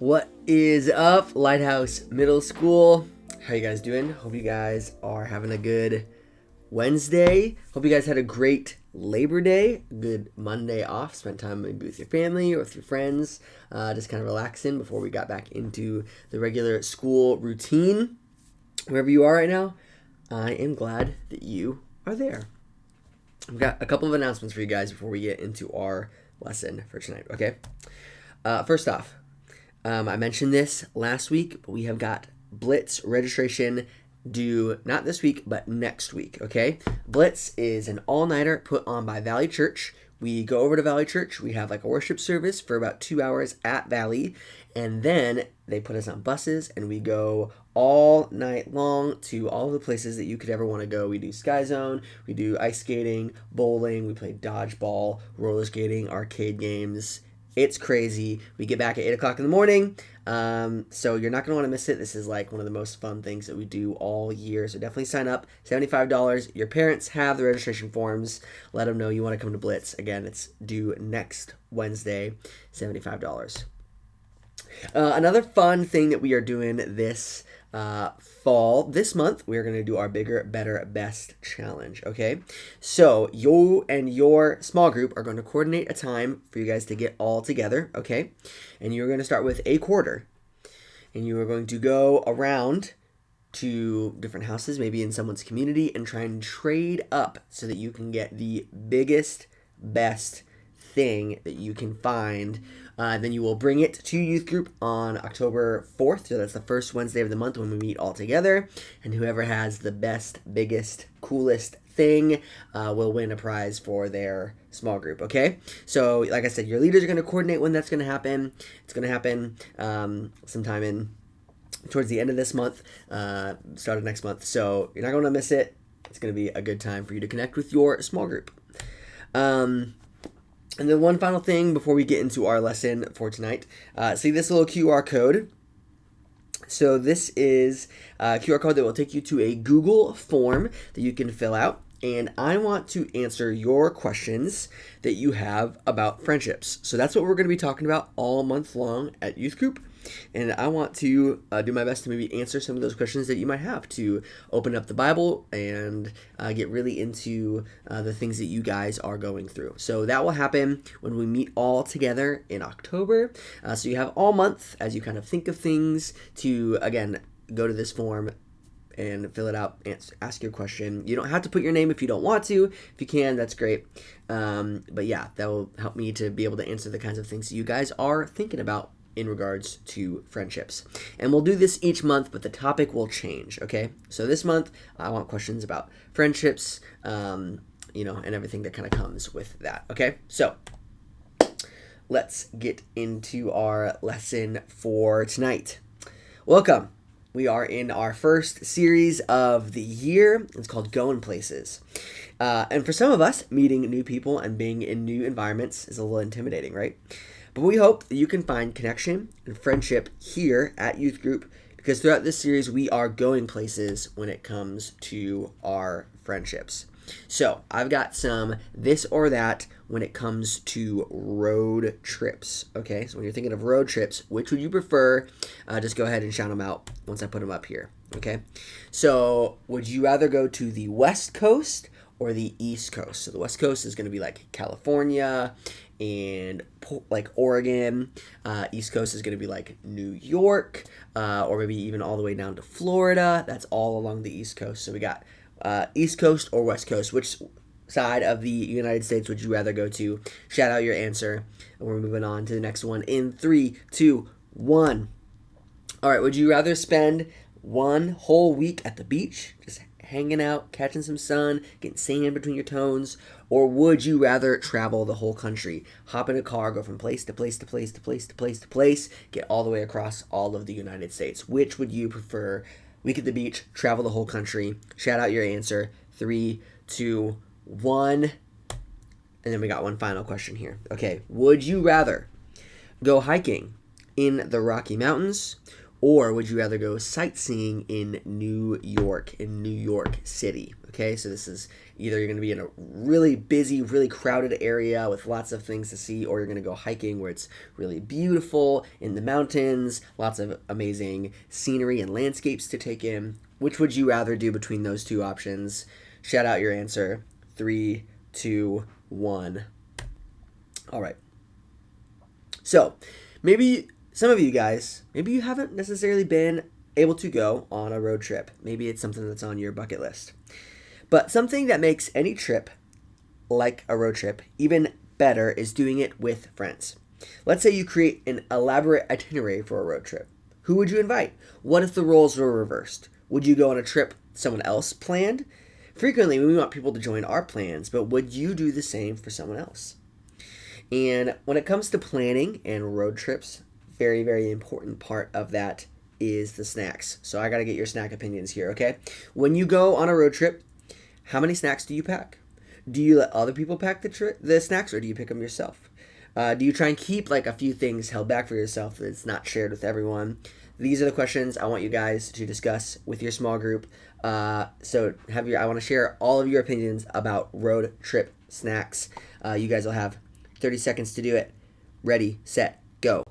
What is up, Lighthouse Middle School? How you guys doing? Hope you guys are having a good Wednesday. Hope you guys had a great Labor Day, good Monday off. Spent time maybe with your family or with your friends, just kind of relaxing before we got back into the regular school routine. Wherever you are right now, I am glad that you are there. I've got a couple of announcements for you guys before we get into our lesson for tonight, okay? First off, I mentioned this last week, but we have got Blitz registration due not this week, but next week, okay? Blitz is an all-nighter put on by Valley Church. We go over to Valley Church. We have like a worship service for about 2 hours at Valley, and then they put us on buses, and we go all night long to all the places that you could ever want to go. We do Sky Zone, we do ice skating, bowling, we play dodgeball, roller skating, arcade games. It's crazy. We get back at 8 o'clock in the morning, so you're not going to want to miss it. This is like one of the most fun things that we do all year, so definitely sign up. $75. Your parents have the registration forms. Let them know you want to come to Blitz. Again, it's due next Wednesday, $75. Another fun thing that we are doing this fall, this month, we're going to do our Bigger, Better, Best challenge, okay? So you and your small group are going to coordinate a time for you guys to get all together, okay? And you're going to start with a quarter. And you are going to go around to different houses, maybe in someone's community, and try and trade up so that you can get the biggest, best thing that you can find. Then you will bring it to youth group on October 4th. So that's the first Wednesday of the month when we meet all together. And whoever has the best, biggest, coolest thing will win a prize for their small group, okay? So like I said, your leaders are going to coordinate when that's going to happen. It's going to happen sometime towards the end of this month, start of next month. So you're not going to miss it. It's going to be a good time for you to connect with your small group. And then one final thing before we get into our lesson for tonight. See this little QR code? So this is a QR code that will take you to a Google form that you can fill out. And I want to answer your questions that you have about friendships. So that's what we're going to be talking about all month long at youth group. And I want to do my best to maybe answer some of those questions that you might have, to open up the Bible and get really into the things that you guys are going through. So that will happen when we meet all together in October. So you have all month as you kind of think of things to, again, go to this form and fill it out, ask your question. You don't have to put your name if you don't want to. If you can, that's great. But yeah, that will help me to be able to answer the kinds of things that you guys are thinking about in regards to friendships. And we'll do this each month, but the topic will change, okay? So this month, I want questions about friendships, and everything that kind of comes with that, okay? So let's get into our lesson for tonight. Welcome. We are in our first series of the year. It's called Going Places. And for some of us, meeting new people and being in new environments is a little intimidating, right? But we hope that you can find connection and friendship here at youth group, because throughout this series, we are going places when it comes to our friendships. So I've got some this or that when it comes to road trips, okay? So when you're thinking of road trips, which would you prefer? Just go ahead and shout them out once I put them up here, okay? So would you rather go to the West Coast or the East Coast? So the West Coast is going to be like California and like Oregon. East Coast is going to be like New York, or maybe even all the way down to Florida. That's all along the East Coast. So we got East Coast or West Coast. Which side of the United States would you rather go to? Shout out your answer. And we're moving on to the next one in 3, 2, 1. All right, would you rather spend one whole week at the beach, just hanging out, catching some sun, getting sand between your toes, or would you rather travel the whole country, hop in a car, go from place to place to place to place to place to place, get all the way across all of the United States? Which would you prefer? Week at the beach, travel the whole country. Shout out your answer. 3, 2, 1. And then we got one final question here. Okay, would you rather go hiking in the Rocky Mountains Or would you rather go sightseeing in New York City? Okay, so this is either you're going to be in a really busy, really crowded area with lots of things to see, or you're going to go hiking where it's really beautiful in the mountains, lots of amazing scenery and landscapes to take in. Which would you rather do between those two options? Shout out your answer. 3, 2, 1. All right. So, maybe some of you guys, maybe you haven't necessarily been able to go on a road trip. Maybe it's something that's on your bucket list. But something that makes any trip, like a road trip, even better is doing it with friends. Let's say you create an elaborate itinerary for a road trip. Who would you invite? What if the roles were reversed? Would you go on a trip someone else planned? Frequently, we want people to join our plans, but would you do the same for someone else? And when it comes to planning and road trips, very, very important part of that is the snacks. So I got to get your snack opinions here, okay? When you go on a road trip, how many snacks do you pack? Do you let other people pack the snacks, or do you pick them yourself? Do you try and keep like a few things held back for yourself that's not shared with everyone? These are the questions I want you guys to discuss with your small group. I want to share all of your opinions about road trip snacks. You guys will have 30 seconds to do it. Ready, set, go.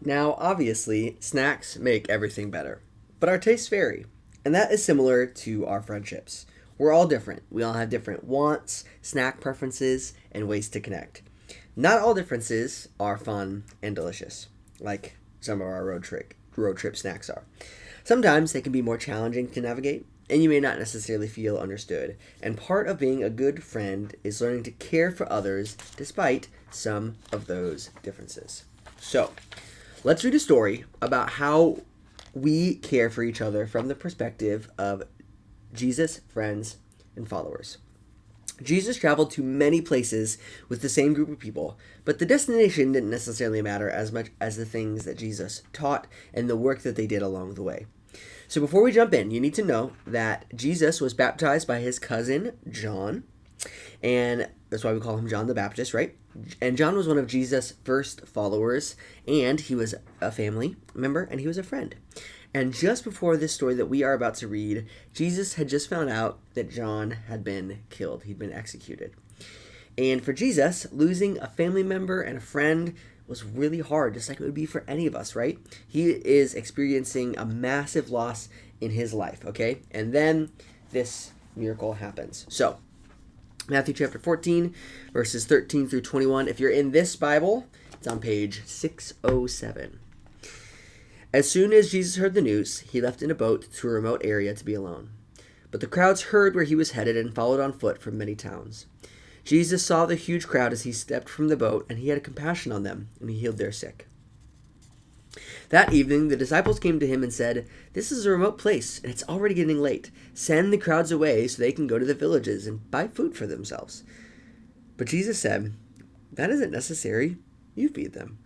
Now, obviously, snacks make everything better, but our tastes vary, and that is similar to our friendships. We're all different. We all have different wants, snack preferences, and ways to connect. Not all differences are fun and delicious, like some of our road trip snacks are. Sometimes they can be more challenging to navigate, and you may not necessarily feel understood. And part of being a good friend is learning to care for others despite some of those differences. So, let's read a story about how we care for each other from the perspective of Jesus' friends and followers. Jesus traveled to many places with the same group of people, but the destination didn't necessarily matter as much as the things that Jesus taught and the work that they did along the way. So before we jump in, you need to know that Jesus was baptized by his cousin John, and that's why we call him John the Baptist, right? And John was one of Jesus' first followers, and he was a family member, and he was a friend. And just before this story that we are about to read, Jesus had just found out that John had been killed. He'd been executed. And for Jesus, losing a family member and a friend was really hard, just like it would be for any of us, right? He is experiencing a massive loss in his life, okay? And then this miracle happens. So, Matthew chapter 14, verses 13 through 21. If you're in this Bible, it's on page 607. As soon as Jesus heard the news, he left in a boat to a remote area to be alone. But the crowds heard where he was headed and followed on foot from many towns. Jesus saw the huge crowd as he stepped from the boat, and he had compassion on them, and he healed their sick. That evening, the disciples came to him and said, "This is a remote place, and it's already getting late. Send the crowds away so they can go to the villages and buy food for themselves." But Jesus said, "That isn't necessary. You feed them."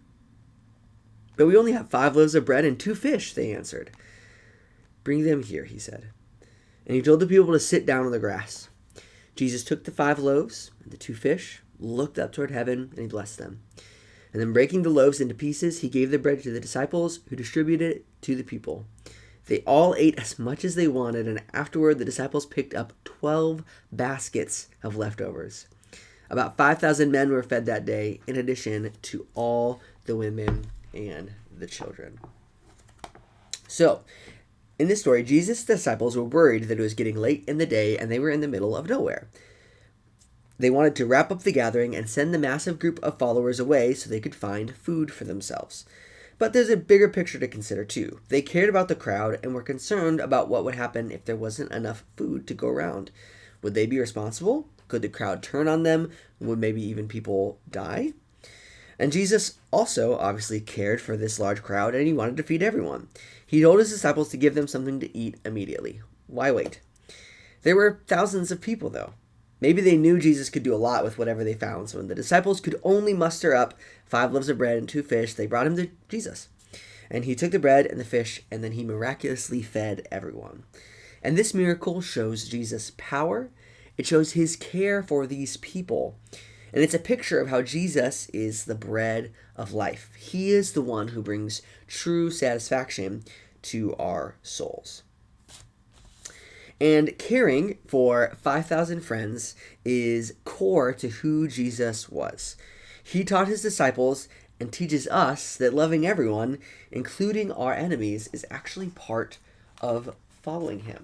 "But we only have 5 loaves of bread and 2 fish," they answered. "Bring them here," he said. And he told the people to sit down on the grass. Jesus took the 5 loaves and the 2 fish, looked up toward heaven, and he blessed them. And then breaking the loaves into pieces, he gave the bread to the disciples, who distributed it to the people. They all ate as much as they wanted, and afterward the disciples picked up 12 baskets of leftovers. About 5,000 men were fed that day, in addition to all the women and the children. So, in this story, Jesus' disciples were worried that it was getting late in the day and they were in the middle of nowhere. They wanted to wrap up the gathering and send the massive group of followers away so they could find food for themselves. But there's a bigger picture to consider too. They cared about the crowd and were concerned about what would happen if there wasn't enough food to go around. Would they be responsible? Could the crowd turn on them? Would maybe even people die? And Jesus also obviously cared for this large crowd, and he wanted to feed everyone. He told his disciples to give them something to eat immediately. Why wait? There were thousands of people, though. Maybe they knew Jesus could do a lot with whatever they found, so when the disciples could only muster up 5 loaves of bread and 2 fish, they brought him to Jesus. And he took the bread and the fish, and then he miraculously fed everyone. And this miracle shows Jesus' power. It shows his care for these people. And it's a picture of how Jesus is the bread of life. He is the one who brings true satisfaction to our souls. And caring for 5,000 friends is core to who Jesus was. He taught his disciples and teaches us that loving everyone, including our enemies, is actually part of following him.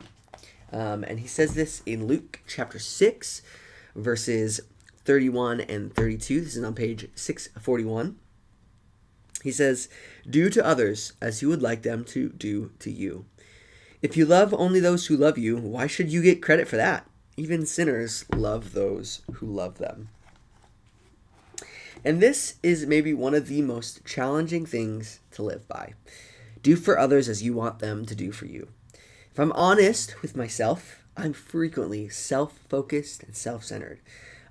And he says this in Luke chapter 6, verses 31 and 32. This is on page 641. He says, "Do to others as you would like them to do to you. If you love only those who love you, why should you get credit for that? Even sinners love those who love them." And this is maybe one of the most challenging things to live by. Do for others as you want them to do for you. If I'm honest with myself, I'm frequently self-focused and self-centered.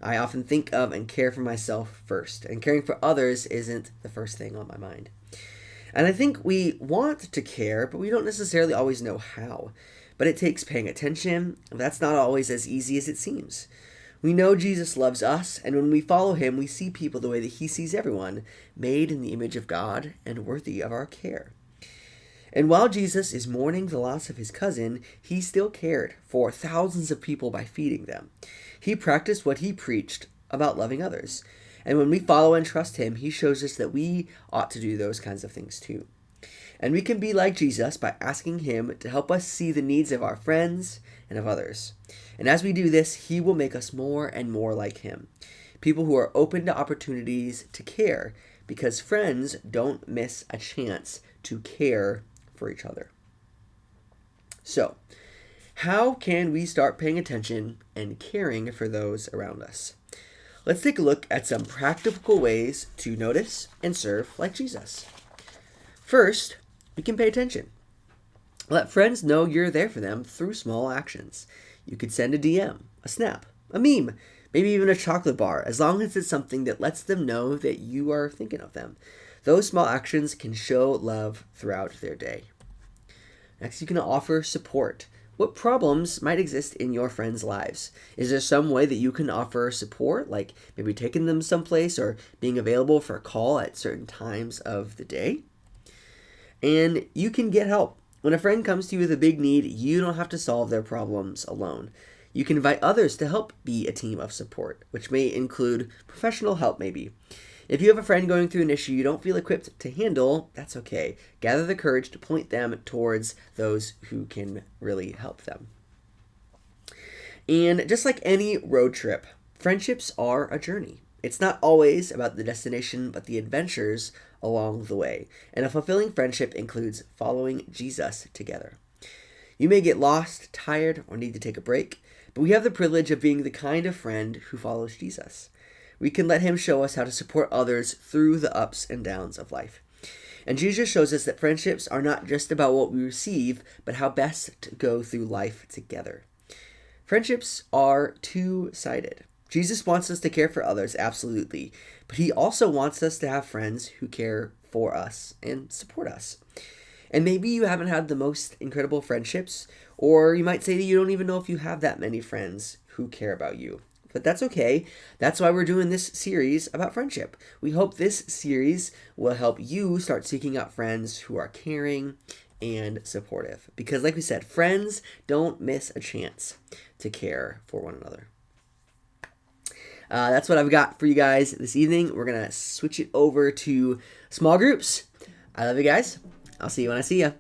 I often think of and care for myself first, and caring for others isn't the first thing on my mind. And I think we want to care, but we don't necessarily always know how. But it takes paying attention, and that's not always as easy as it seems. We know Jesus loves us, and when we follow him, we see people the way that he sees everyone, made in the image of God and worthy of our care. And while Jesus is mourning the loss of his cousin, he still cared for thousands of people by feeding them. He practiced what he preached about loving others. And when we follow and trust him, he shows us that we ought to do those kinds of things too. And we can be like Jesus by asking him to help us see the needs of our friends and of others. And as we do this, he will make us more and more like him. People who are open to opportunities to care, because friends don't miss a chance to care for each other. So, how can we start paying attention and caring for those around us? Let's take a look at some practical ways to notice and serve like Jesus. First, we can pay attention. Let friends know you're there for them through small actions. You could send a DM, a snap, a meme, maybe even a chocolate bar, as long as it's something that lets them know that you are thinking of them. Those small actions can show love throughout their day. Next, you can offer support. What problems might exist in your friends' lives? Is there some way that you can offer support, like maybe taking them someplace or being available for a call at certain times of the day? And you can get help. When a friend comes to you with a big need, you don't have to solve their problems alone. You can invite others to help be a team of support, which may include professional help maybe. If you have a friend going through an issue you don't feel equipped to handle, that's okay. Gather the courage to point them towards those who can really help them. And just like any road trip, friendships are a journey. It's not always about the destination, but the adventures along the way. And a fulfilling friendship includes following Jesus together. You may get lost, tired, or need to take a break, but we have the privilege of being the kind of friend who follows Jesus. We can let him show us how to support others through the ups and downs of life. And Jesus shows us that friendships are not just about what we receive, but how best to go through life together. Friendships are two-sided. Jesus wants us to care for others, absolutely, but he also wants us to have friends who care for us and support us. And maybe you haven't had the most incredible friendships, or you might say that you don't even know if you have that many friends who care about you. But that's okay. That's why we're doing this series about friendship. We hope this series will help you start seeking out friends who are caring and supportive. Because like we said, friends don't miss a chance to care for one another. That's what I've got for you guys this evening. We're going to switch it over to small groups. I love you guys. I'll see you when I see you.